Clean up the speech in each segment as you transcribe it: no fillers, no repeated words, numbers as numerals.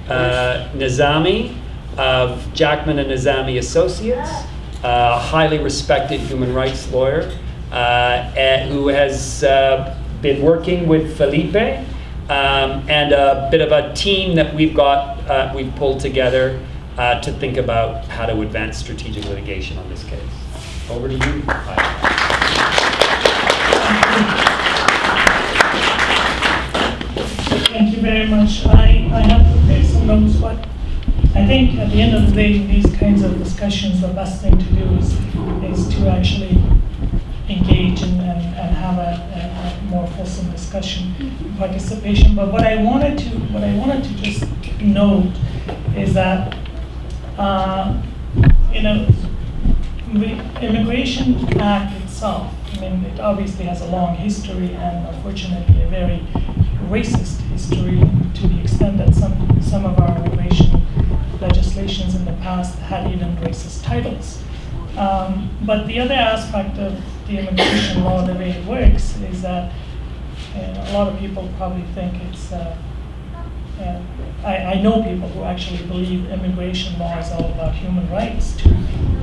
Nazami of Jackman and Nazami Associates, a highly respected human rights lawyer who has been working with Felipe, and a bit of a team that we've pulled together to think about how to advance strategic litigation on this case. Over to you. Thank you very much. I have prepared some notes, but I think at the end of the day, these kinds of discussions, the best thing to do is to actually engage and have a more fulsome discussion and participation. But what I wanted to just note is that the Immigration Act itself, I mean, it obviously has a long history and unfortunately a very racist history, to the extent that some of our immigration legislations in the past had even racist titles. But the other aspect of the immigration law, the way it works, is that a lot of people probably think it's, I know people who actually believe immigration law is all about human rights, to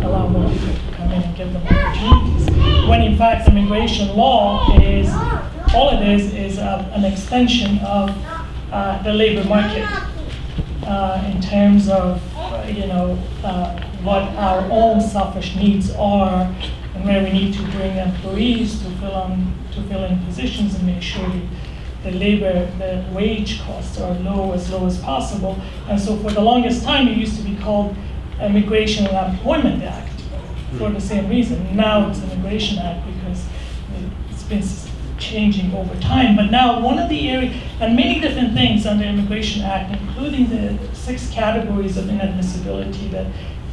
allow more people to come in and give them opportunities, when in fact immigration law is, all it is an extension of the labor market in terms of what our own selfish needs are, and where we need to bring employees to fill in positions and make sure the wage costs are as low as possible. And so for the longest time, it used to be called Immigration and Employment Act for the same reason. Now it's Immigration Act because it's been changing over time. But now one of the areas, and many different things under Immigration Act, including the 6 categories of inadmissibility that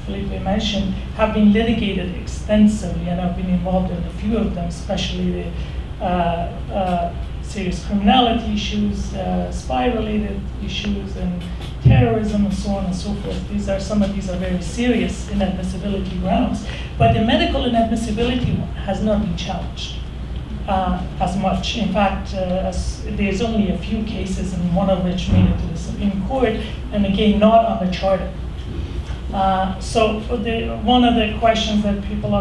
Felipe mentioned, have been litigated extensively, and I've been involved in a few of them, especially the serious criminality issues, spy-related issues, and terrorism, and so on and so forth. Some of these are very serious inadmissibility grounds. But the medical inadmissibility one has not been challenged as much. In fact, there's only a few cases, and one of which made it to the Supreme Court, and again, not on the charter. So one of the questions that people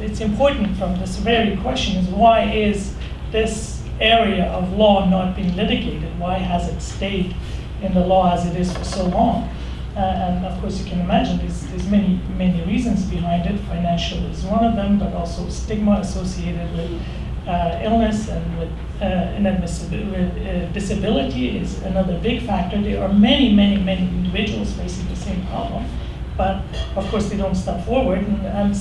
it's important from this very question is, why is this area of law not being litigated? Why has it stayed in the law as it is for so long? And of course, you can imagine there's many reasons behind it. Financial is one of them, but also stigma associated with illness and with disability is another big factor. There are many individuals facing the same problem, but of course they don't step forward, and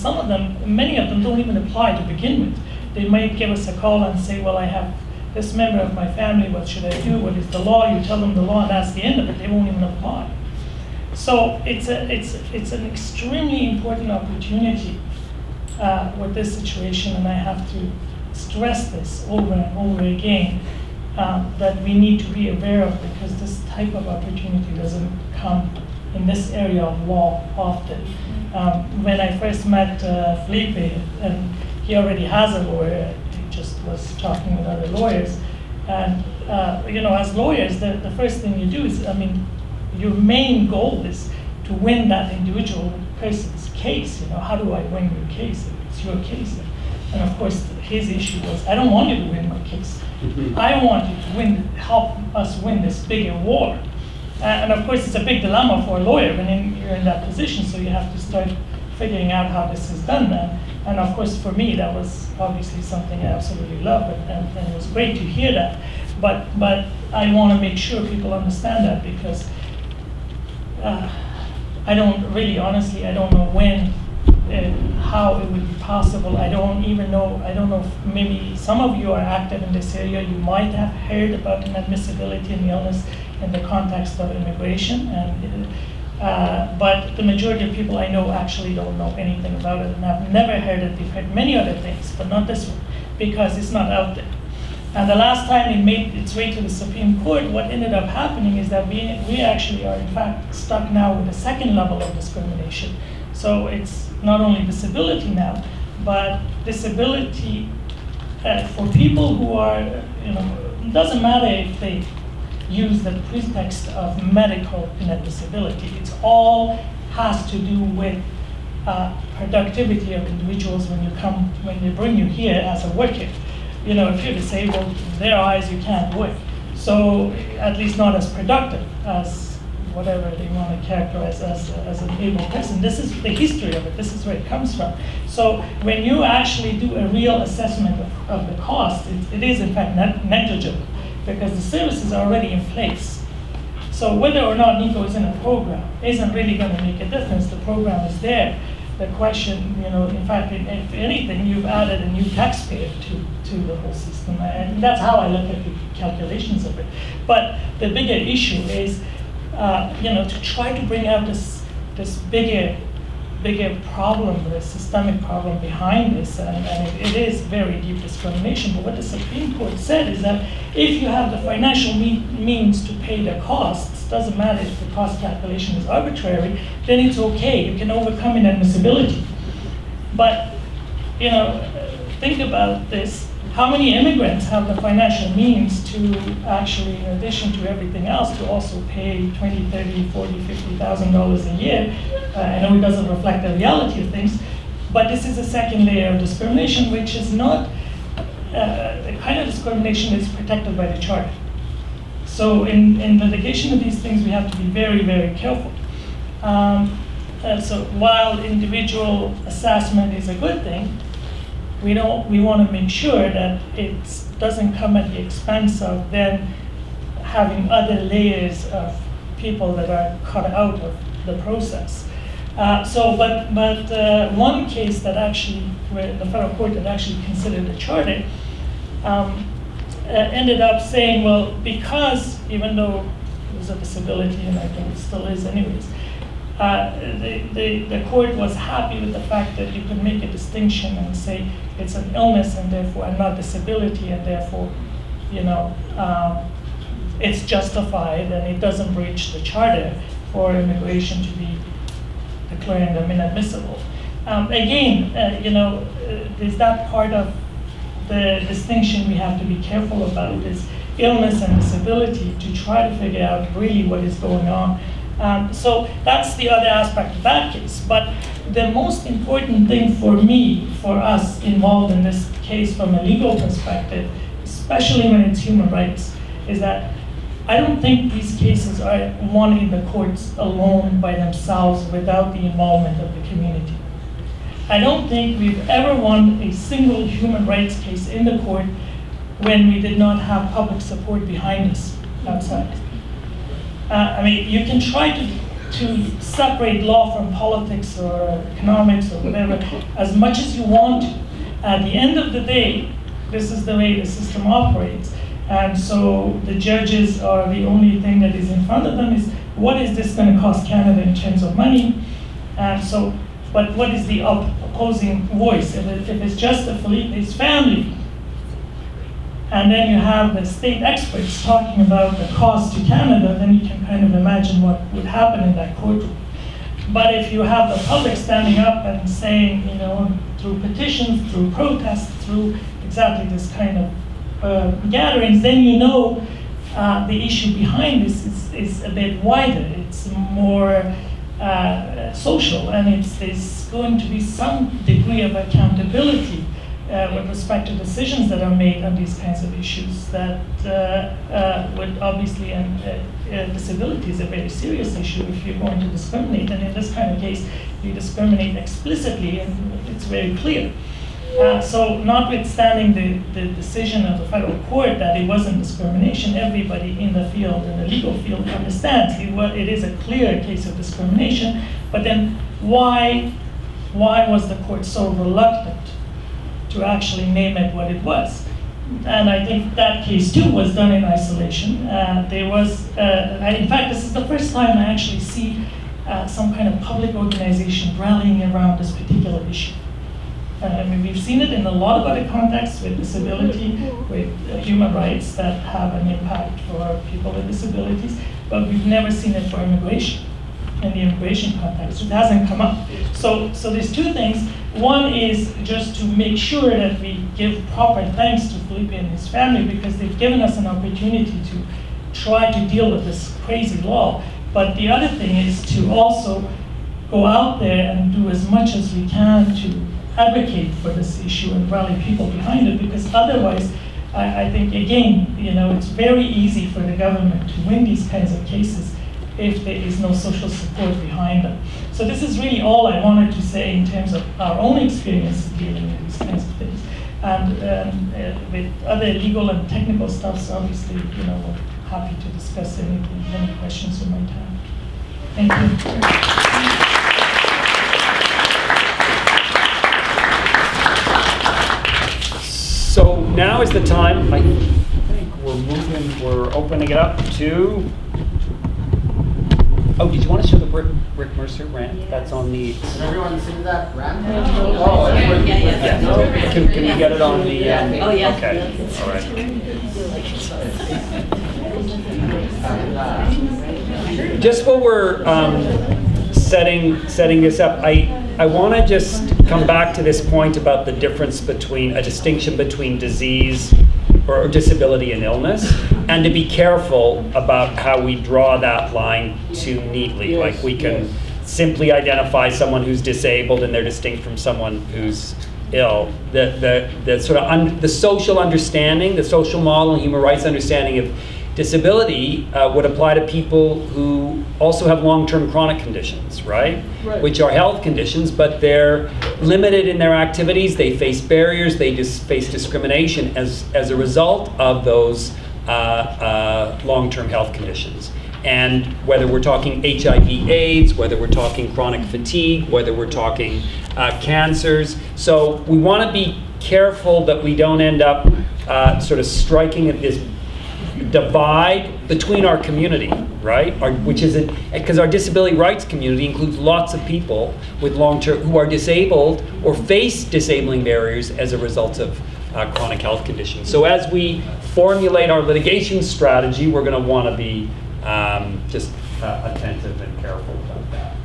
many of them don't even apply to begin with. They might give us a call and say, well, I have this member of my family, what should I do? What is the law? You tell them the law, and that's the end of it. They won't even apply. So it's an extremely important opportunity with this situation, and I have to stress this over and over again, that we need to be aware of, because this type of opportunity doesn't come in this area of law often. When I first met Felipe, and he already has a lawyer, he just was talking with other lawyers, and as lawyers, the first thing you do is, your main goal is to win that individual person's case. How do I win your case? It's your case. And of course, his issue was, I don't want you to win my case. I want you to help us win this bigger war. And of course, it's a big dilemma for a lawyer when you're in that position, so you have to start figuring out how this is done then. And of course, for me, that was obviously something I absolutely love, and it was great to hear that. But I want to make sure people understand that, because I don't really, honestly, I don't know when and how it would be possible. I don't know if maybe some of you are active in this area. You might have heard about inadmissibility and illness in the context of immigration, but the majority of people I know actually don't know anything about it, and have never heard it. They've heard many other things, but not this one, because it's not out there. And the last time it made its way to the Supreme Court, what ended up happening is that we actually are in fact stuck now with the second level of discrimination. So it's not only disability now, but disability for people who are, it doesn't matter if they use the pretext of medical inadmissibility. It's all has to do with productivity of individuals when they bring you here as a worker. You know, if you're disabled, in their eyes, you can't work. So at least not as productive as whatever they want to characterize as an able person. This is the history of it. This is where it comes from. So when you actually do a real assessment of the cost, it is in fact negligible because the services are already in place. So whether or not Nico is in a program isn't really going to make a difference. The program is there. The question, you know, in fact, if anything, you've added a new taxpayer to the whole system. And that's how I look at the calculations of it. But the bigger issue is, you know, to try to bring out this bigger problem, the systemic problem behind this, and it is very deep discrimination. But what the Supreme Court said is that if you have the financial means to pay the costs, doesn't matter if the cost calculation is arbitrary, then it's okay. You can overcome inadmissibility. But, you know, think about this. How many immigrants have the financial means to actually, in addition to everything else, to also pay $20, $30, $40, $50,000 a year? I know it doesn't reflect the reality of things, but this is a second layer of discrimination, which is not the kind of discrimination that's protected by the Charter. So in litigation of these things, we have to be very, very careful. So while individual assessment is a good thing, we want to make sure that it doesn't come at the expense of then having other layers of people that are cut out of the process. But one case that actually, where the federal court that actually considered the Charter, ended up saying, well, because even though it was a disability, and I think it still is anyways, the court was happy with the fact that you could make a distinction and say it's an illness and therefore and not disability, and therefore, you know, it's justified and it doesn't breach the Charter for immigration to be declaring them inadmissible. Again, you know, there's that part of the distinction we have to be careful about is illness and disability to try to figure out really what is going on. So that's the other aspect of that case. But the most important thing for me, for us involved in this case from a legal perspective, especially when it's human rights, is that I don't think these cases are won in the courts alone by themselves without the involvement of the community. I don't think we've ever won a single human rights case in the court when we did not have public support behind us outside. I mean, you can try to separate law from politics or economics or whatever as much as you want to. At the end of the day, this is the way the system operates. And so the judges are the only thing that is in front of them is what is this going to cost Canada in terms of money? And so, but what is the opposing voice? If it's just the Felipe's family, and then you have the state experts talking about the cost to Canada, then you can kind of imagine what would happen in that courtroom. But if you have the public standing up and saying, you know, through petitions, through protests, through exactly this kind of gatherings, then you know the issue behind this is a bit wider. It's more social, and there's going to be some degree of accountability with respect to decisions that are made on these kinds of issues that would obviously, and disability is a very serious issue if you're going to discriminate. And in this kind of case, you discriminate explicitly, and it's very clear. So notwithstanding the decision of the federal court that it wasn't discrimination, everybody in the field, in the legal field, understands it is a clear case of discrimination. But then why was the court so reluctant to actually name it what it was? And I think that case too was done in isolation. There was, in fact, this is the first time I actually see some kind of public organization rallying around this particular issue. I mean, we've seen it in a lot of other contexts with disability, with human rights that have an impact for people with disabilities, but we've never seen it for immigration, in the immigration context. It hasn't come up. So there's two things. One is just to make sure that we give proper thanks to Felipe and his family because they've given us an opportunity to try to deal with this crazy law. But the other thing is to also go out there and do as much as we can to advocate for this issue and rally people behind it, because otherwise, I think, again, it's very easy for the government to win these kinds of cases if there is no social support behind them. So this is really all I wanted to say in terms of our own experiences dealing with these kinds of things. And with other legal and technical stuff, obviously, we're happy to discuss any questions you might have. Thank you. So now is the time. I think we're opening it up to. Oh, did you want to show the Rick Mercer rant? Yeah. That's on the. Can everyone see that rant? Oh, yeah. No? Can we get it on the? Oh, yeah. Okay. All right. Just while we're setting this up, I want to just come back to this point about the difference between a distinction between disease or disability and illness, and to be careful about how we draw that line too neatly. Yes, like we can simply identify someone who's disabled and they're distinct from someone who's ill. The sort of the social understanding, the social model and human rights understanding of disability would apply to people who also have long-term chronic conditions, right? Which are health conditions, but they're limited in their activities. They face barriers. They just face discrimination as a result of those long-term health conditions. And whether we're talking HIV/AIDS, whether we're talking chronic fatigue, whether we're talking cancers. So we want to be careful that we don't end up sort of striking at this divide between our community, right? Which is because our disability rights community includes lots of people with long-term who are disabled or face disabling barriers as a result of chronic health conditions. So as we formulate our litigation strategy, we're going to want to be just attentive and careful about that.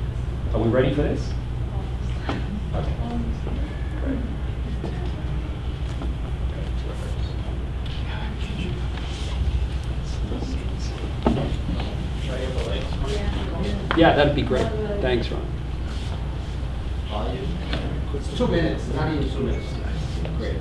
Are we ready for this? Okay. Great. Yeah, that'd be great. Thanks, Ron. It's 2 minutes, not even 2 minutes. Great.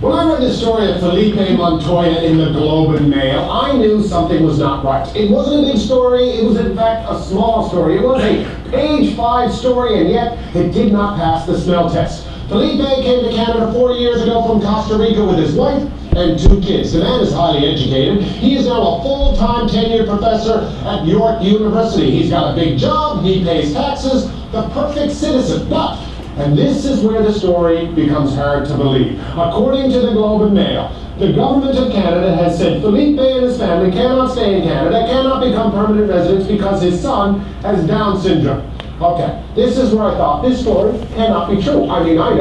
When I read the story of Felipe Montoya in the Globe and Mail, I knew something was not right. It wasn't a big story, it was in fact a small story. It was a page 5 story, and yet it did not pass the smell test. Felipe came to Canada 4 years ago from Costa Rica with his wife and 2 kids. The man is highly educated. He is now a full-time tenured professor at York University. He's got a big job, he pays taxes, the perfect citizen. But, and this is where the story becomes hard to believe, according to the Globe and Mail, the government of Canada has said Felipe and his family cannot stay in Canada, cannot become permanent residents because his son has Down syndrome. Okay, this is where I thought this story cannot be true. I mean, I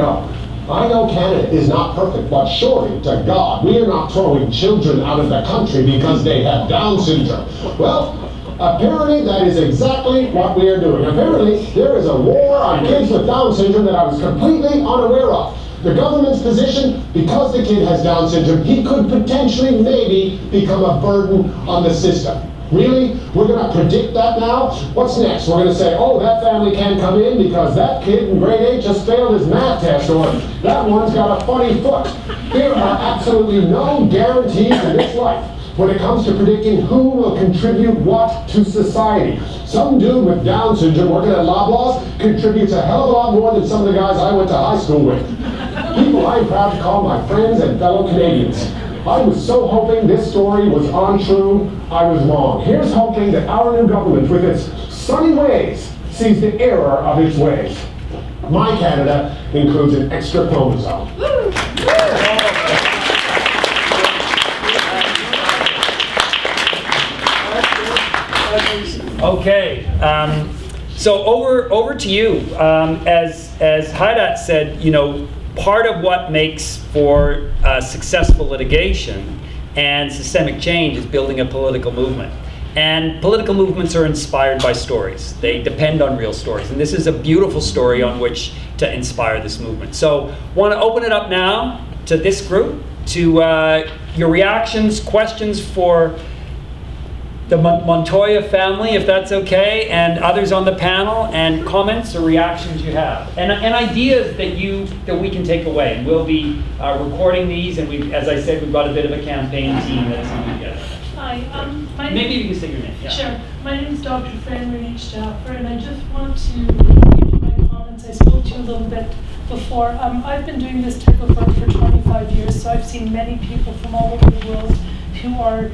know Canada is not perfect, but surely to God, we are not throwing children out of the country because they have Down syndrome. Well, apparently that is exactly what we are doing. Apparently there is a war on kids with Down syndrome that I was completely unaware of. The government's position, because the kid has Down syndrome, he could potentially maybe become a burden on the system. Really? We're going to predict that now? What's next? We're going to say, oh, that family can't come in because that kid in grade 8 just failed his math test, or that one's got a funny foot. There are absolutely no guarantees in this life when it comes to predicting who will contribute what to society. Some dude with Down syndrome working at Loblaws contributes a hell of a lot more than some of the guys I went to high school with. People I'm proud to call my friends and fellow Canadians. I was so hoping this story was untrue, I was wrong. Here's hoping that our new government, with its sunny ways, sees the error of its ways. My Canada includes an extra chromosome. Okay, so over to you. As Hadayt said, part of what makes for successful litigation and systemic change is building a political movement. And political movements are inspired by stories. They depend on real stories. And this is a beautiful story on which to inspire this movement. So want to open it up now to this group, to your reactions, questions for the Montoya family, if that's okay, and others on the panel, and comments or reactions you have, and ideas that we can take away. And we'll be recording these, and as I said, we've got a bit of a campaign team that's coming together. Hi, maybe you can say your name. Yeah. Sure. My name is Dr. Fran Renee-Jaffer, and I just want to give you my comments. I spoke to you a little bit before. I've been doing this type of work for 25 years, so I've seen many people from all over the world who are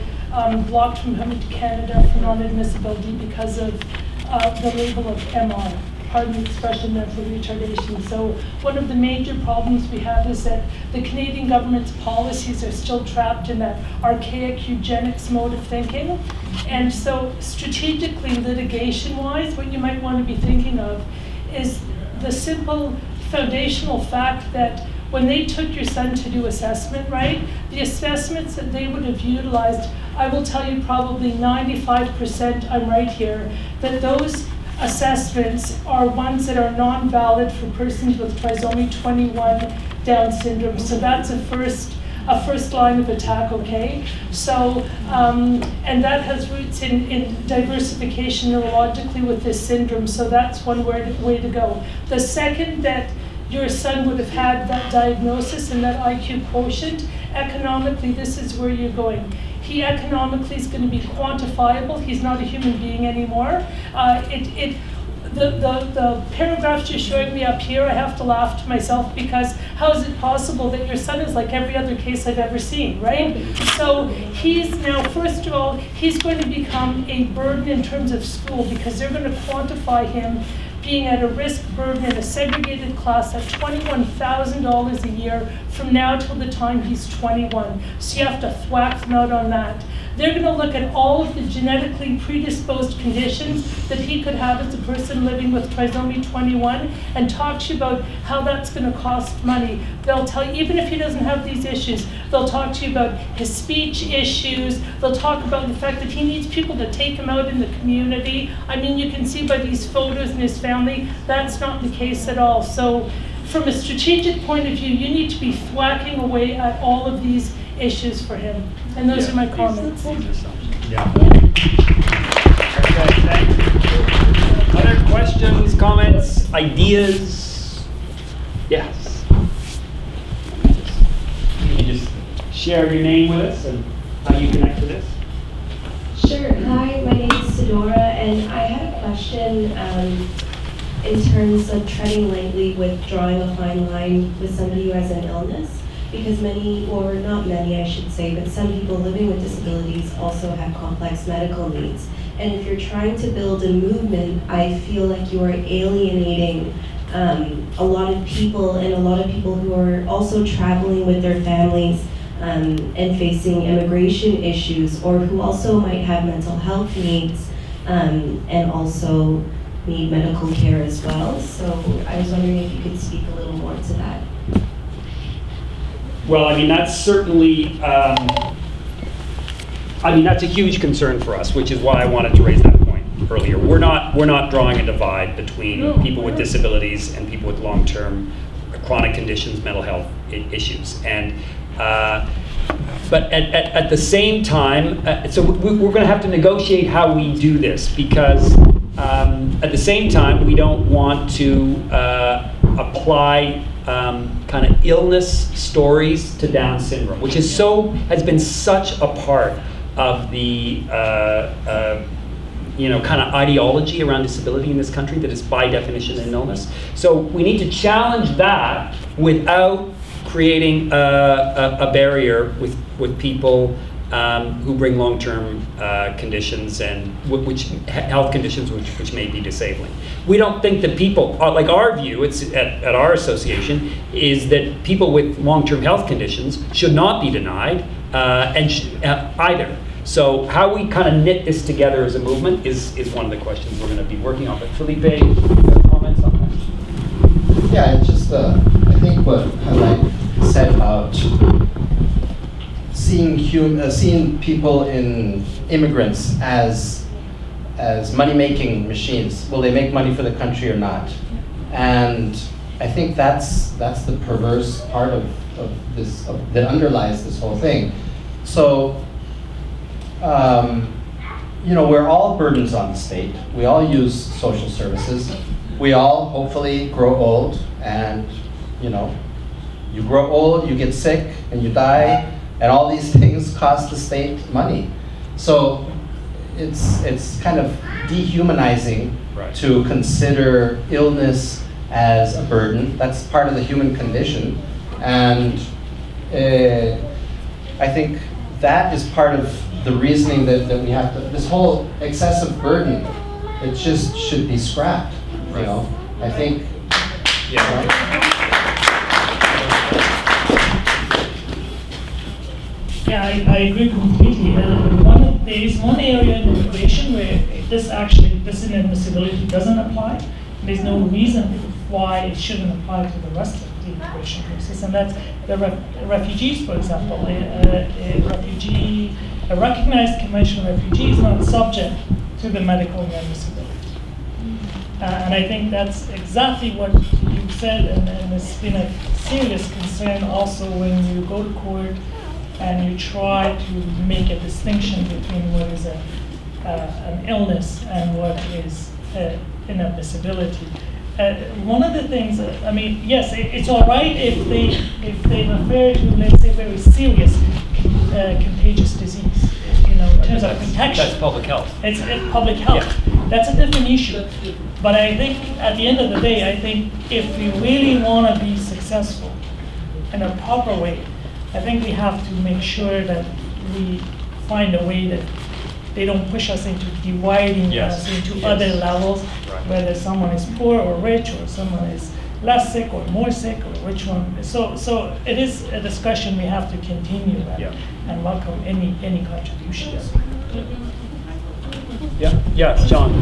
blocked from coming to Canada for non-admissibility because of the label of MR, pardon the expression, mental retardation. So one of the major problems we have is that the Canadian government's policies are still trapped in that archaic eugenics mode of thinking. And so strategically, litigation-wise, what you might want to be thinking of is the simple foundational fact that when they took your son to do assessment, right, the assessments that they would have utilized, I will tell you probably 95%, I'm right here, that those assessments are ones that are non-valid for persons with trisomy 21 Down syndrome. So that's a first line of attack, okay? So, and that has roots in diversification neurologically with this syndrome, so that's one way to go. The second that your son would have had that diagnosis and that IQ quotient, economically, this is where you're going. He economically is going to be quantifiable. He's not a human being anymore. The paragraphs you're showing me up here, I have to laugh to myself, because how is it possible that your son is like every other case I've ever seen, right? So he's now, first of all, he's going to become a burden in terms of school, because they're going to quantify him being at a risk burden in a segregated class at $21,000 a year from now till the time he's 21. So you have to thwack them out on that. They're going to look at all of the genetically predisposed conditions that he could have as a person living with trisomy 21 and talk to you about how that's going to cost money. They'll tell you, even if he doesn't have these issues, they'll talk to you about his speech issues. They'll talk about the fact that he needs people to take him out in the community. I mean, you can see by these photos in his family, that's not the case at all. So from a strategic point of view, you need to be thwacking away at all of these issues for him. And those are my comments. Yeah. Okay, thank you. Other questions, comments, ideas? Yes. Can you just share your name with us and how you connect to this? Sure. Hi, my name is Sedora, and I had a question in terms of treading lightly with drawing a fine line with somebody who has an illness. Because many, or not many I should say, but some people living with disabilities also have complex medical needs. And if you're trying to build a movement, I feel like you are alienating a lot of people, and a lot of people who are also traveling with their families and facing immigration issues, or who also might have mental health needs and also need medical care as well. So I was wondering if you could speak a little more to that. Well, I mean, that's certainly, that's a huge concern for us, which is why I wanted to raise that point earlier. We're not drawing a divide between people with disabilities and people with long-term chronic conditions, mental health issues. And, but at the same time, so we're going to have to negotiate how we do this, because at the same time, we don't want to apply kind of illness stories to Down syndrome, which is has been such a part of the kind of ideology around disability in this country, that is by definition an illness. So we need to challenge that without creating a barrier with people who bring long-term conditions and health conditions which may be disabling. We don't think that people, like our view, it's at our association, is that people with long-term health conditions should not be denied either. So how we kind of knit this together as a movement is one of the questions we're going to be working on. But Felipe, comments on that? Yeah, it's just, I think what Hadayt said about seeing people in immigrants as money-making machines. Will they make money for the country or not? And I think that's the perverse part of that underlies this whole thing. So, we're all burdens on the state. We all use social services. We all hopefully grow old, and you grow old, you get sick, and you die, and all these things cost the state money. So it's kind of dehumanizing to consider illness as a burden. That's part of the human condition, and I think that is part of the reasoning that we have to, this whole excessive burden, it just should be scrapped, I think. Yeah, I agree completely. There is one area in immigration where this inadmissibility doesn't apply. There's no reason why it shouldn't apply to the rest of the immigration process, and that's the refugees, for example. A recognized conventional refugee is not subject to the medical inadmissibility. And I think that's exactly what you said, and it's been a serious concern also when you go to court and you try to make a distinction between what is an illness and what is inadmissibility. One of the things, yes, it's all right if they refer to, let's say, very serious contagious disease, in terms of protection. That's public health. It's public health. Yeah. That's a different issue. But I think at the end of the day, I think if we really want to be successful in a proper way, I think we have to make sure that we find a way that they don't push us into dividing us into other levels, whether someone is poor or rich, or someone is less sick or more sick, or which one. So it is a discussion we have to continue and welcome any contributions. Yes, John.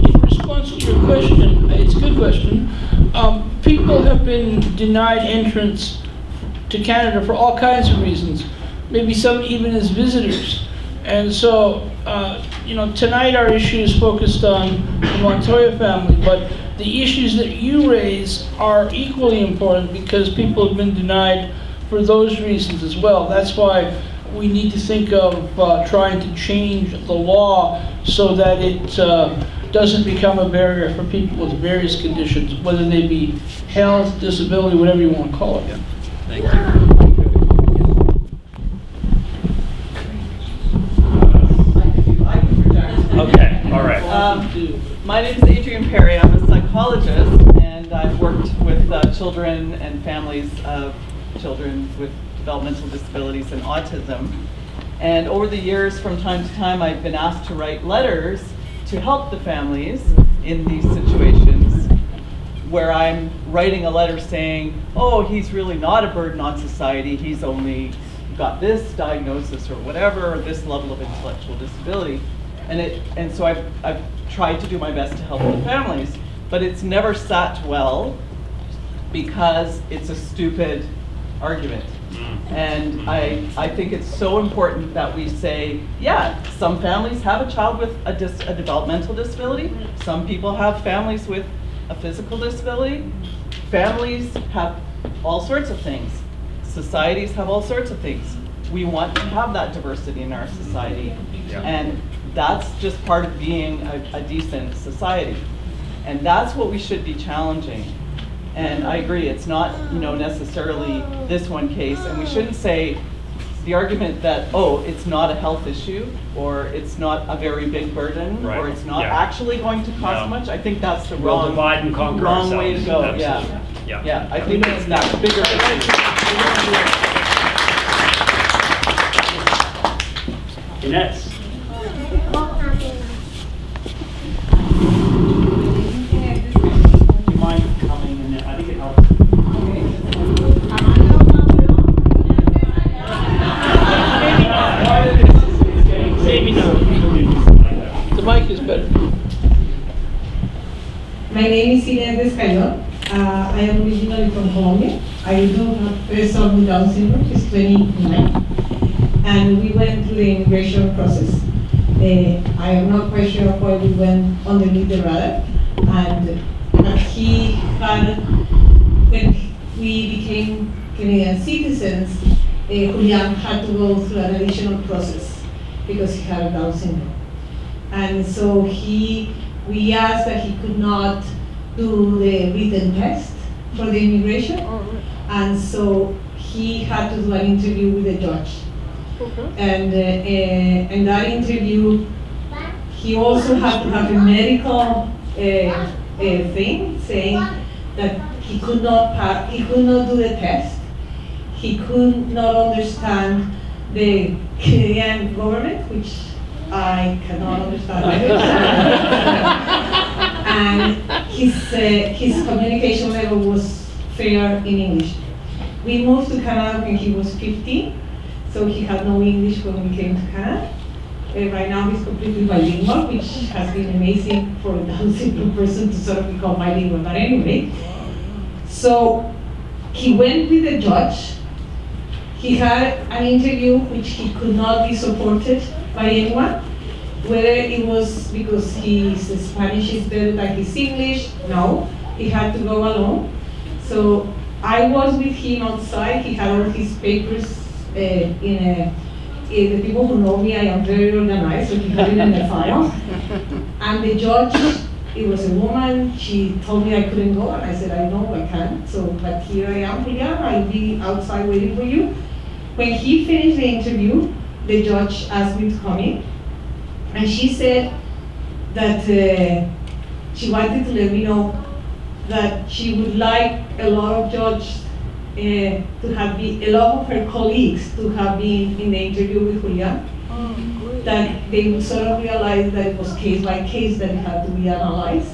In response to your question, it's a good question. People have been denied entrance to Canada for all kinds of reasons, maybe some even as visitors. And so, tonight our issue is focused on the Montoya family, but the issues that you raise are equally important because people have been denied for those reasons as well. That's why we need to think of trying to change the law so that it doesn't become a barrier for people with various conditions, whether they be health, disability, whatever you want to call it. Yeah. Thank you. Okay, all right. My name is Adrienne Perry. I'm a psychologist, and I've worked with children and families of children with developmental disabilities and autism. And over the years, from time to time, I've been asked to write letters to help the families in these situations where I'm writing a letter saying, oh, he's really not a burden on society, he's only got this diagnosis or whatever, or this level of intellectual disability. And so I've tried to do my best to help the families, but it's never sat well because it's a stupid argument. And I think it's so important that we say, yeah, some families have a child with a developmental disability. Some people have families with a physical disability. Families have all sorts of things. Societies have all sorts of things. We want to have that diversity in our society. Yeah. And that's just part of being a decent society. And that's what we should be challenging. And I agree, it's not necessarily this one case, and we shouldn't say the argument that, oh, it's not a health issue, or it's not a very big burden, or it's not actually going to cost much. I think that's the We'll divide and conquer wrong way to go. Absolutely. Yeah, I think it's that bigger picture. Inez. Do you mind coming in? I think it helps. Maybe no. The mic is better. My name is Inadmissible. I am originally from Colombia. I do have a son with Down syndrome. He's 29. And we went through the immigration process. I am not quite sure why we went underneath the radar. And he had, when we became Canadian citizens, Julian had to go through an additional process because he had Down syndrome. And so we asked that he could not do the written test for the immigration. And so he had to do an interview with the judge. And in that interview, he also had to have a medical thing saying that he could not do the test. He could not understand the Canadian government, which I cannot understand either. And his communication level was fair in English. We moved to Canada when he was 15, so he had no English when we came to Canada. Right now he's completely bilingual, which has been amazing for a Down syndrome person to sort of become bilingual. But anyway, so he went with the judge. He had an interview which he could not be supported by anyone. Whether it was because his Spanish is better than his English, no. He had to go alone. So I was with him outside. He had all his papers the people who know me, I am very organized, so he had it in the file. And the judge, it was a woman, she told me I couldn't go, and I said, I know I can't, so, but here I am, Julian, I'll be outside waiting for you. When he finished the interview, the judge asked me to come in, and she said that she wanted to let me know that she would like a lot of judges to have been, a lot of her colleagues to have been in the interview with Julian, that they would sort of realize that it was case by case, that it had to be analyzed,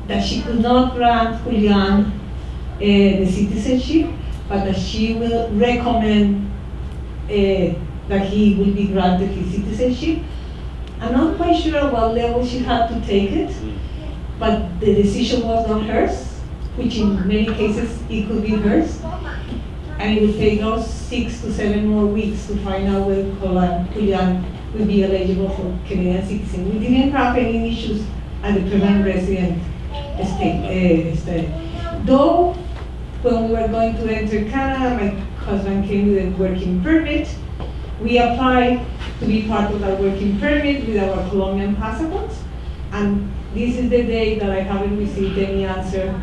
that she could not grant Julian the citizenship, but that she will recommend that he will be granted his citizenship. I'm not quite sure at what level she had to take it, but the decision was not hers, which in many cases it could be hers, and it would take us 6 to 7 more weeks to find out whether Julian would be eligible for Canadian citizen. We didn't have any issues at the permanent resident state. Though, when we were going to enter Canada, my husband came with a working permit. We applied to be part of that working permit with our Colombian passports, and this is the day that I haven't received any answer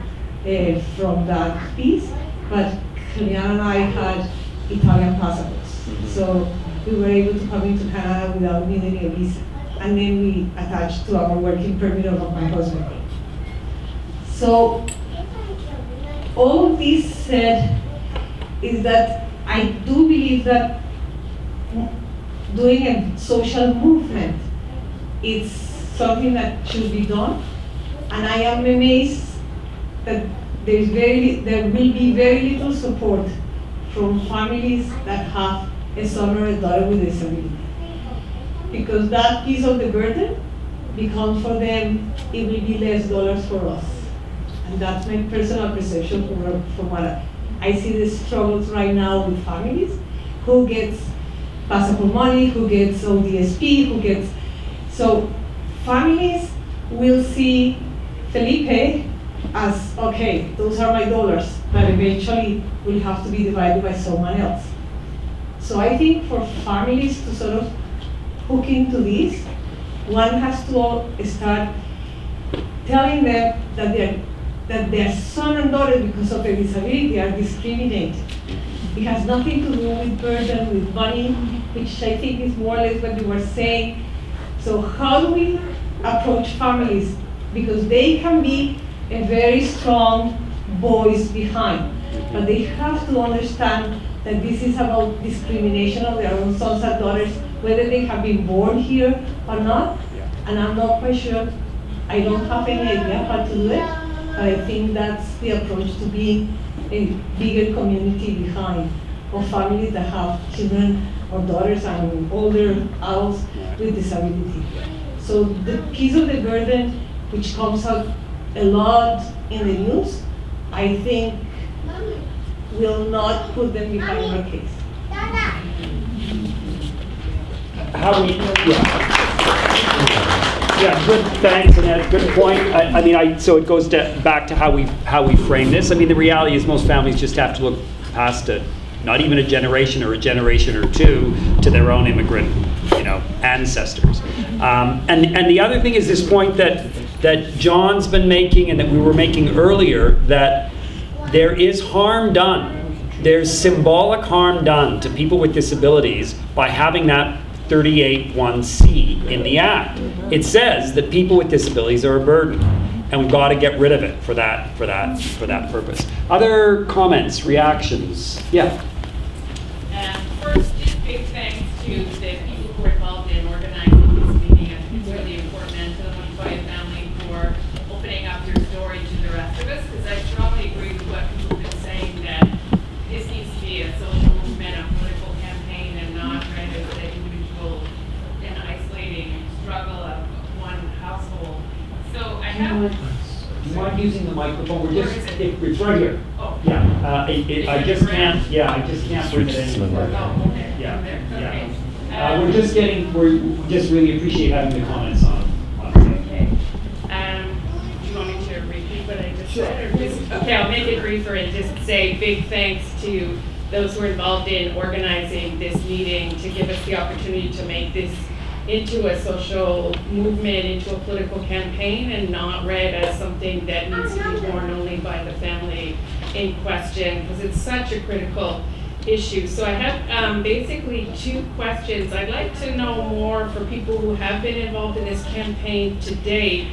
from that piece, but Julian and I had Italian passports. So we were able to come into Canada without needing a visa. And then we attached to our working permit of my husband. So all this said is that I do believe that doing a social movement is something that should be done. And I am amazed that there will be very little support from families that have a son or a daughter with a disability. Because that piece of the burden becomes for them, it will be less dollars for us. And that's my personal perception from what I see the struggles right now with families, who gets passport money, who gets ODSP, who gets, so families will see Felipe as, okay, those are my dollars, but eventually will have to be divided by someone else. So I think for families to sort of hook into this, one has to start telling them that their son and daughter, because of their disability, are discriminated. It has nothing to do with burden, with money, which I think is more or less what you were saying. So how do we approach families? Because they can be a very strong voice behind, but they have to understand that this is about discrimination of their own sons and daughters, whether they have been born here or not. And I'm not quite sure, I don't have any idea how to do it, but I think that's the approach to being a bigger community behind, of families that have children or daughters and older adults with disability. So the piece of the burden, which comes out a lot in the news, I think will not put them behind our case. How we, yeah. Yeah, good, thanks, Annette, good point. So it goes back to how we frame this. I mean, the reality is most families just have to look past not even a generation or two to their own immigrant, ancestors. And the other thing is this point that John's been making and that we were making earlier, that there is harm done. There's symbolic harm done to people with disabilities by having that 38(1)(c) in the Act. It says that people with disabilities are a burden, and we've got to get rid of it for that purpose. Other comments, reactions? Yeah. First, just big thanks to the people who were involved in organizing this meeting. I think it's really important, and to the Montoya family for opening up your story to the rest of us, because I strongly agree with what people have been saying, that this needs to be a social movement, a political campaign, and not read as an individual and isolating struggle of one household. So I have... Do you mind using the microphone? It's right here. Oh. Yeah, I just can't bring it in. Oh, okay. Yeah, Okay. yeah. We just really appreciate having the comments on it. Okay. Do you want me to repeat what I just said? Or just, okay, I'll make it briefer and just say big thanks to those who are involved in organizing this meeting to give us the opportunity to make this into a social movement, into a political campaign, and not read as something that needs to be borne only by the family in question, because it's such a critical issue. So I have basically two questions. I'd like to know more for people who have been involved in this campaign to date,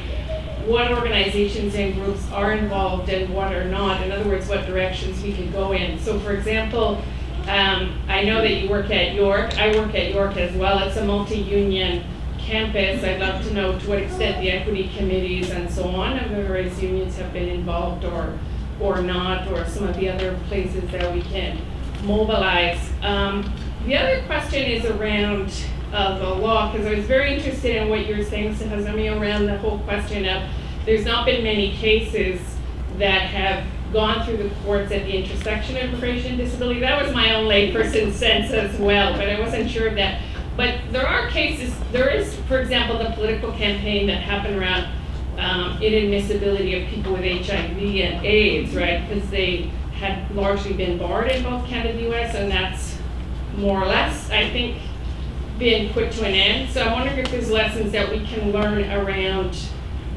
what organizations and groups are involved and what are not. In other words, what directions we could go in. So for example, I know that you work at York. I work at York as well. It's a multi-union campus. I'd love to know to what extent the equity committees and so on of the various unions have been involved or not, or some of the other places that we can mobilize. The other question is around the law, because I was very interested in what you were saying, Nazami, around the whole question of there's not been many cases that have gone through the courts at the intersection of immigration and disability. That was my own layperson sense as well, but I wasn't sure of that. But there are cases, there is, for example, the political campaign that happened around inadmissibility of people with HIV and AIDS, right? Because they had largely been barred in both Canada and the US, and that's more or less, I think, been put to an end. So I'm wondering if there's lessons that we can learn around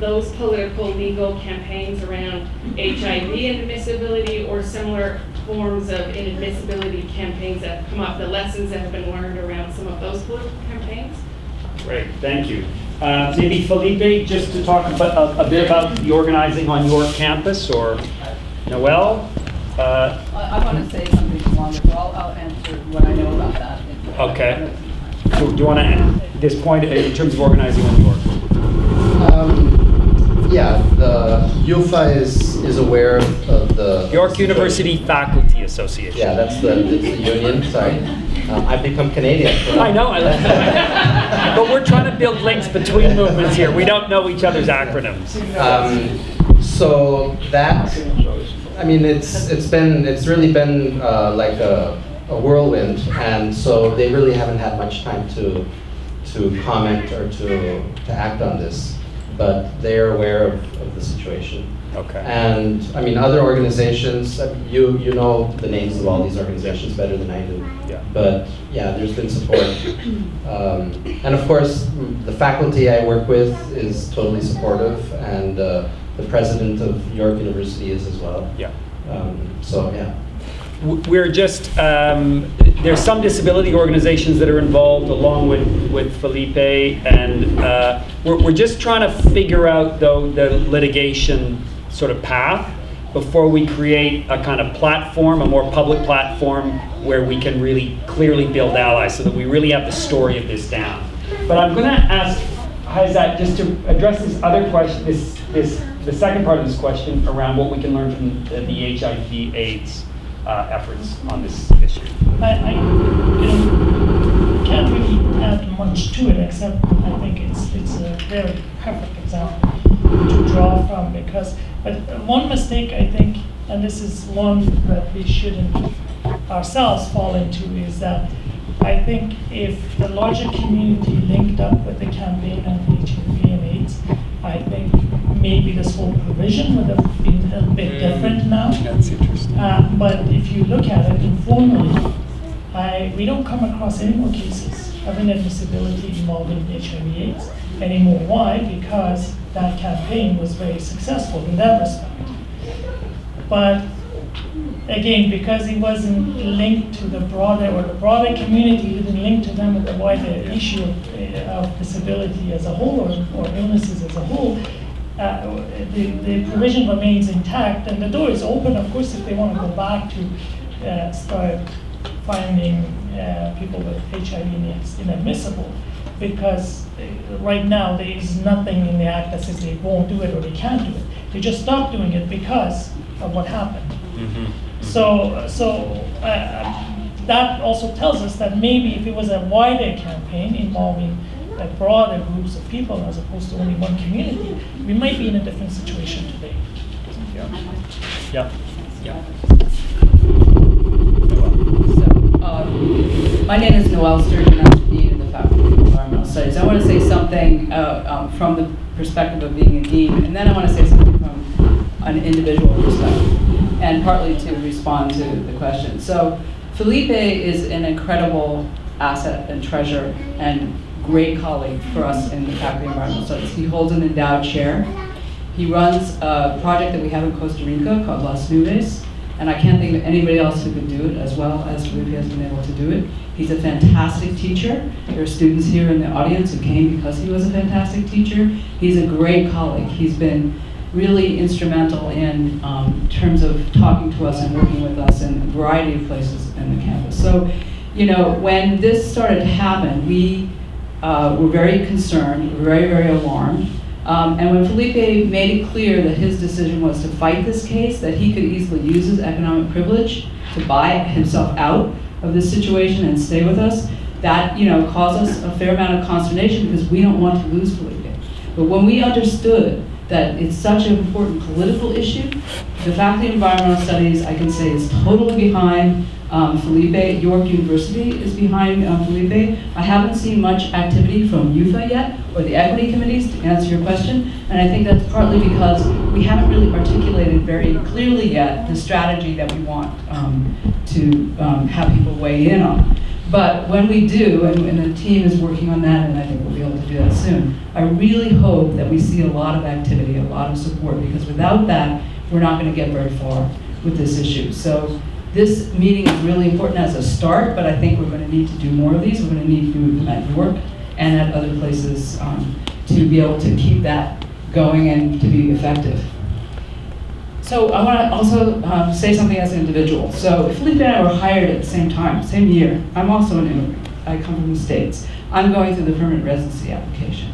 those political legal campaigns around HIV inadmissibility or similar forms of inadmissibility campaigns that have come up, the lessons that have been learned around some of those political campaigns. Great, thank you. Maybe Felipe, just to talk about, a bit about the organizing on your campus, or Noel? I want to say something longer, so I'll answer what I know about that. Okay. Do you want to, at this point, in terms of organizing on York? Yeah, the UFA is aware of the York University Faculty Association. Yeah, that's the union. Sorry, I've become Canadian. So I know, but we're trying to build links between movements here. We don't know each other's acronyms. So that, I mean, it's really been like a whirlwind, and so they really haven't had much time to comment or to act on this. But they're aware of the situation. Okay. And I mean, other organizations, you know the names of all these organizations better than I do. Yeah. But yeah, there's been support. And of course, the faculty I work with is totally supportive, and the president of York University is as well. Yeah. So yeah. We're just, there's some disability organizations that are involved along with Felipe, and we're just trying to figure out, though, the litigation sort of path before we create a kind of platform, a more public platform where we can really clearly build allies so that we really have the story of this down. But I'm going to ask Hadayt just to address this other question, the second part of this question around what we can learn from the HIV/AIDS efforts on this issue. I can't really add much to it, except I think it's a very perfect example to draw from, because, but one mistake I think, and this is one that we shouldn't ourselves fall into, is that I think if the larger community linked up with the campaign on HIV and AIDS, decades, I think maybe this whole provision would have been a bit different now. That's interesting. But if you look at it informally, we don't come across any more cases of inadmissibility involving HIV/AIDS anymore. Why? Because that campaign was very successful in that respect. But again, because it wasn't linked to the broader community didn't link to them with the wider issue of disability as a whole or illnesses as a whole, the provision remains intact, and the door is open, of course, if they want to go back to start finding people with HIV inadmissible, because right now there is nothing in the act that says they won't do it or they can't do it. They just stopped doing it because of what happened. So that also tells us that maybe if it was a wider campaign involving broader groups of people as opposed to only one community, we might be in a different situation today. Yeah. Yeah. My name is Noelle Sturgeon, I'm the Dean of the Faculty of Environmental Studies. I want to say something from the perspective of being a Dean, and then I want to say something from an individual perspective, and partly to respond to the question. So Felipe is an incredible asset and treasure and great colleague for us in the Faculty of Environmental Studies. He holds an endowed chair. He runs a project that we have in Costa Rica called Las Nubes, and I can't think of anybody else who could do it as well as Felipe has been able to do it. He's a fantastic teacher. There are students here in the audience who came because he was a fantastic teacher. He's a great colleague. He's been really instrumental in terms of talking to us and working with us in a variety of places in the campus. So, you know, when this started to happen, we were very concerned, very, very alarmed. And when Felipe made it clear that his decision was to fight this case, that he could easily use his economic privilege to buy himself out of this situation and stay with us, that, you know, caused us a fair amount of consternation because we don't want to lose Felipe. But when we understood that it's such an important political issue, the Faculty of Environmental Studies, I can say, is totally behind Felipe. York University is behind Felipe. I haven't seen much activity from UFA yet, or the equity committees, to answer your question, and I think that's partly because we haven't really articulated very clearly yet the strategy that we want to have people weigh in on. But when we do, and the team is working on that, and I think we'll be able to do that soon, I really hope that we see a lot of activity, a lot of support, because without that, we're not going to get very far with this issue. So this meeting is really important as a start, but I think we're going to need to do more of these. We're going to need to do them at York and at other places to be able to keep that going and to be effective. So I want to also say something as an individual. So Felipe and I were hired at the same time, same year. I'm also an immigrant. I come from the States. I'm going through the permanent residency application.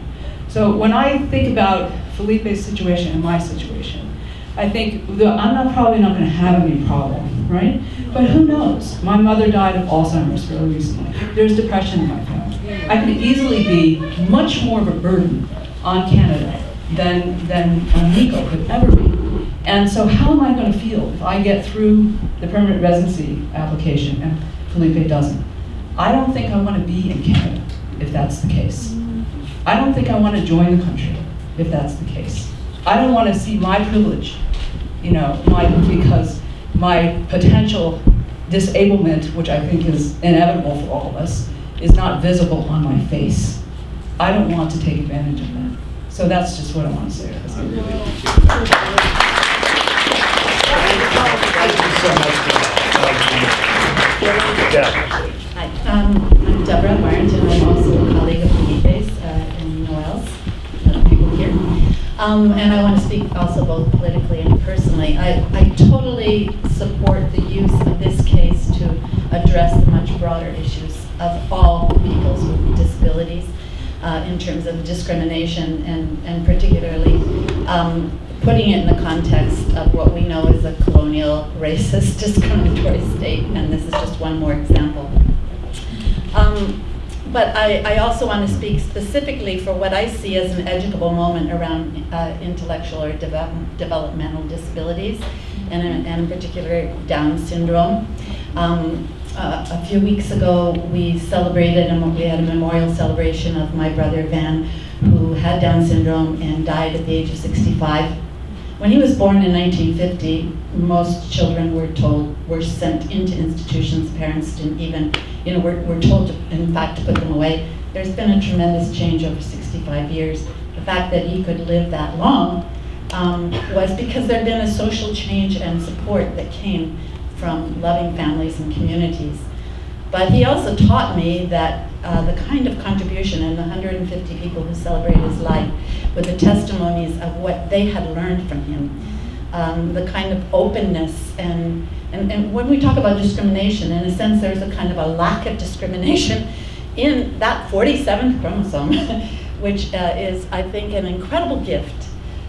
So when I think about Felipe's situation and my situation, I think I'm probably not going to have any problem, right? But who knows? My mother died of Alzheimer's fairly recently. There's depression in my family. I could easily be much more of a burden on Canada than Nico could ever be. And so how am I going to feel if I get through the permanent residency application and Felipe doesn't? I don't think I want to be in Canada if that's the case. I don't think I want to join the country if that's the case. I don't want to see my privilege, you know, because my potential disablement, which I think is inevitable for all of us, is not visible on my face. I don't want to take advantage of that. So that's just what I want to say. I really do. Thank you so much for that. Hi, I'm Deborah Barrington. I'm also a colleague of Felipe's and Noelle's, other people here. And I want to speak also both politically and personally. I totally support the use of this case to address the much broader issues of all peoples with disabilities in terms of discrimination and particularly putting it in the context of what we know is a colonial, racist, discriminatory state, and this is just one more example. But I also want to speak specifically for what I see as an educable moment around intellectual or developmental disabilities, and in particular Down syndrome. A few weeks ago, we celebrated and we had a memorial celebration of my brother Van, who had Down syndrome and died at the age of 65. When he was born in 1950, most children were sent into institutions. Parents didn't even, were told to, in fact, to put them away. There's been a tremendous change over 65 years. The fact that he could live that long was because there'd been a social change and support that came from loving families and communities. But he also taught me that the kind of contribution, and the 150 people who celebrated his life with the testimonies of what they had learned from him, the kind of openness, and when we talk about discrimination, in a sense there's a kind of a lack of discrimination in that 47th chromosome, which is, I think, an incredible gift.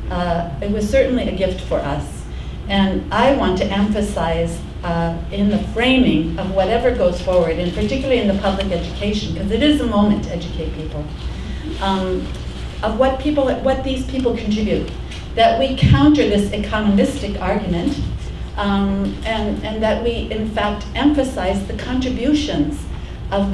It was certainly a gift for us. And I want to emphasize in the framing of whatever goes forward, and particularly in the public education, because it is a moment to educate people, of what these people contribute, that we counter this economistic argument, and that we in fact emphasize the contributions of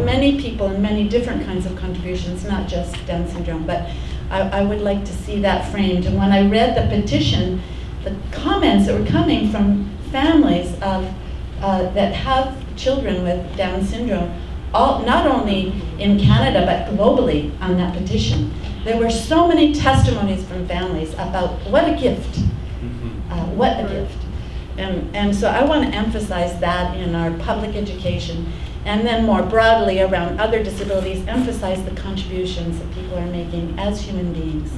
many people and many different kinds of contributions, not just Down syndrome. But I would like to see that framed. And when I read the petition, the comments that were coming from families that have children with Down syndrome, not only in Canada but globally, on that petition, there were so many testimonies from families about what a gift, what a gift. And so I want to emphasize that in our public education, and then more broadly around other disabilities, emphasize the contributions that people are making as human beings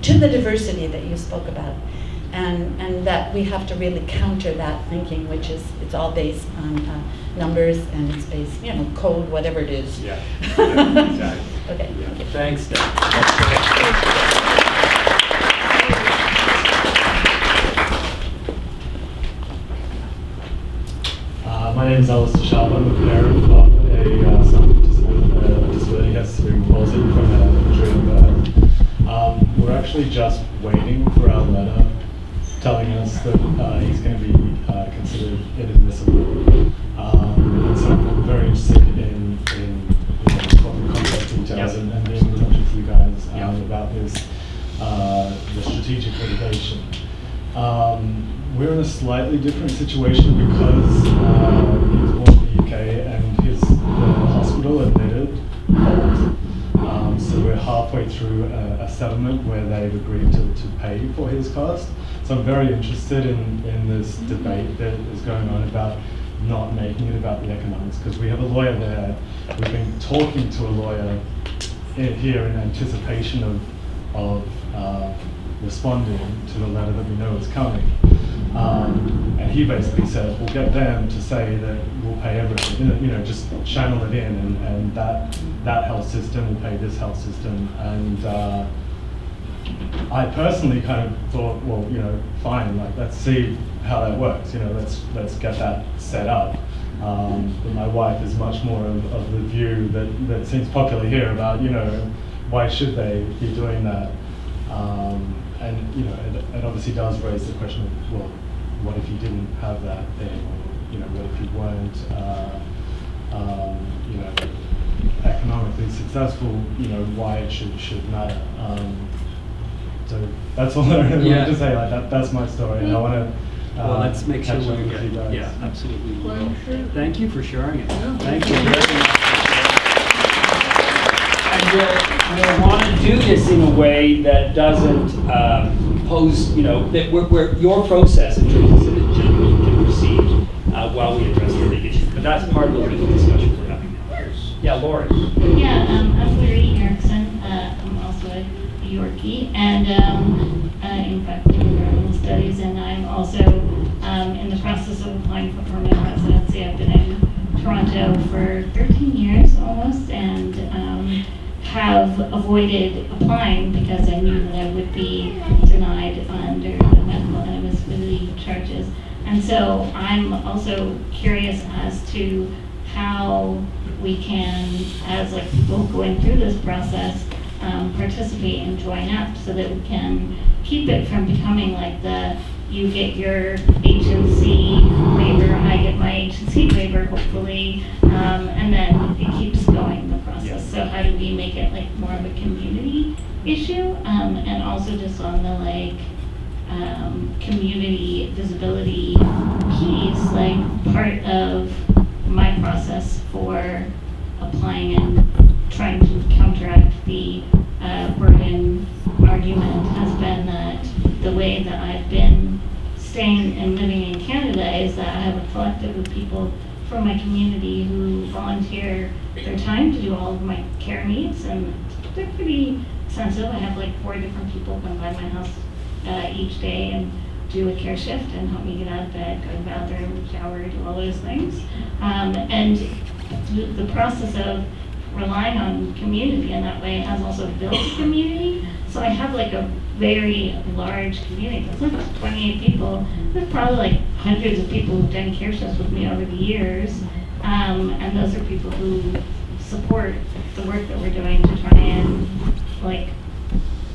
to the diversity that you spoke about. And that we have to really counter that thinking, which is, it's all based on numbers, and it's based, code, whatever it is. Yeah, exactly. Okay. Yeah. Thanks, Deb. My name is Alistair Sharp. I'm a parent of a son with disability, has cerebral palsy from a dream birth. We're actually just waiting for our letter telling us that he's going to be considered inadmissible. And so I'm very interested in the contact details and being in touch with you guys about this, the strategic litigation. We're in a slightly different situation because he was born in the UK and the hospital admitted fault. So we're halfway through a settlement where they've agreed to pay for his cost. So I'm very interested in this debate that is going on about not making it about the economics, because we have a lawyer there. We've been talking to a lawyer here in anticipation of responding to the letter that we know is coming. And he basically said, we'll get them to say that we'll pay everything, just channel it in, and that health system will pay this health system. And I personally kind of thought, well, fine, let's see how that works, let's get that set up. But my wife is much more of the view that seems popular here about, why should they be doing that? And it obviously does raise the question of, well, what if you didn't have that thing, or what if you weren't, economically successful? Why it should matter. So that's all I really wanted to say. That's my story, and I want to. Well, let's make sure we get. Yeah, absolutely. We will. Thank you for sharing it. Thank you very much. And we'll want to do this in a way that doesn't pose, that where your process in terms of citizenship can proceed while we address the big issues. But that's part of the legal discussion we're having now. Yeah, Lauren. Yeah, I'm Larry Erickson. I'm also a Yorkie, and in fact, in environmental studies, and I'm also in the process of applying for permanent residency. I've been in Toronto for 13 years almost, and have avoided applying because I knew that I would be denied under the medical inadmissibility charges. And so I'm also curious as to how we can, as people going through this process, participate and join up so that we can keep it from becoming like you get your agency waiver, I get my agency waiver, hopefully, and then it keeps going, the process. So how do we make it more of a community issue, and also just on the like community visibility piece, like part of my process for applying and trying to counteract the burden argument has been that the way that I've been staying and living in Canada is that I have a collective of people from my community who volunteer their time to do all of my care needs, and they're pretty extensive. I have like 4 different people come by my house each day and do a care shift and help me get out of bed, go to the bathroom, shower, do all those things. And the process of relying on community in that way has also built a community. So I have like a very large community. It's not just 28 people. There's probably like hundreds of people who've done care shifts with me over the years. And those are people who support the work that we're doing to try and like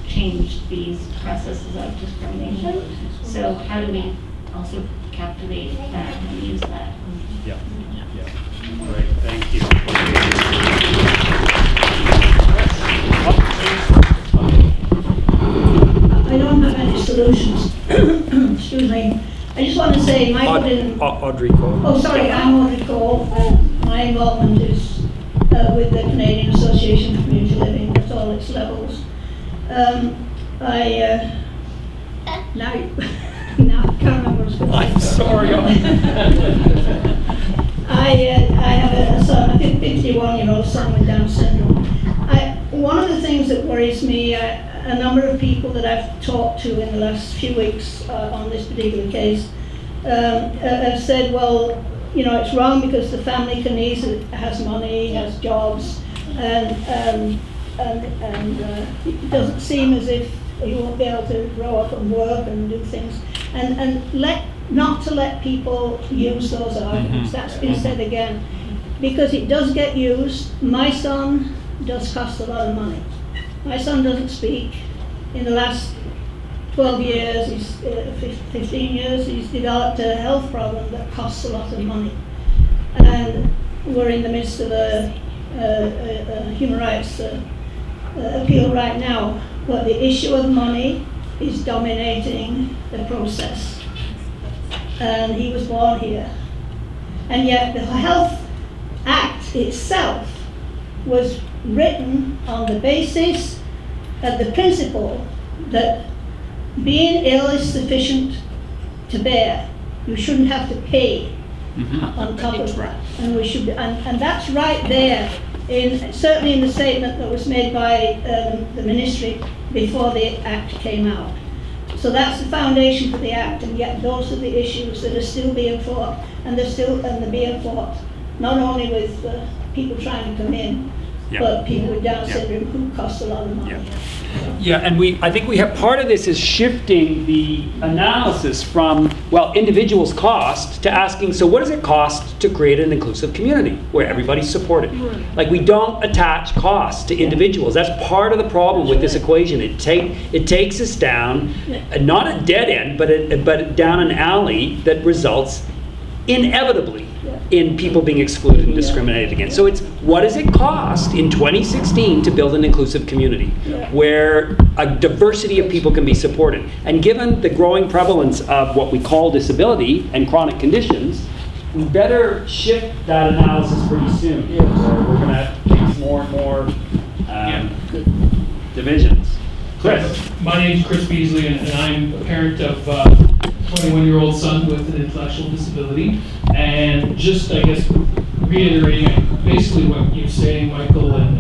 change these processes of discrimination. So how do we also captivate that and use that? Yeah. Great, thank you. I don't have any solutions. Excuse me. I just want to say, Michael didn't. Audrey Cole. Oh, sorry, I'm Audrey Cole. My involvement is with the Canadian Association of Community Living at all its levels. Now I can't remember what I was going to say. I'm sorry. I have a son, I think 51-year-old son with Down syndrome. One of the things that worries me, a number of people that I've talked to in the last few weeks on this particular case have said, well, you know, it's wrong because the family can easily has money, has jobs, and it doesn't seem as if he won't be able to grow up and work and do things, and not to let people use those arguments. That's been said again, because it does get used. My son does cost a lot of money. My son doesn't speak. In the last 12 years, 15 years, he's developed a health problem that costs a lot of money. And we're in the midst of a human rights appeal right now. But the issue of money is dominating the process. And he was born here. And yet the Health Act itself was written on the basis of the principle that being ill is sufficient to bear. You shouldn't have to pay on top of that. And we should, and that's right there, certainly in the statement that was made by the ministry before the Act came out. So that's the foundation for the Act, and yet those are the issues that are still being fought, and they're being fought not only with people trying to come in, but people with Down syndrome who cost a lot of money. Yeah, and I think we have part of this is shifting the analysis from, well, individuals cost to asking, so what does it cost to create an inclusive community where everybody's supported? Like, we don't attach cost to individuals. That's part of the problem with this equation. It takes us down, not a dead end, but down an alley that results inevitably in people being excluded and discriminated against. So it's, what does it cost in 2016 to build an inclusive community where a diversity of people can be supported? And given the growing prevalence of what we call disability and chronic conditions, we better shift that analysis pretty soon. Or we're going to face more and more divisions. Chris. My name's Chris Beasley, and I'm a parent of a 21-year-old son with an intellectual disability. And just, I guess, reiterating basically what you're saying, Michael, and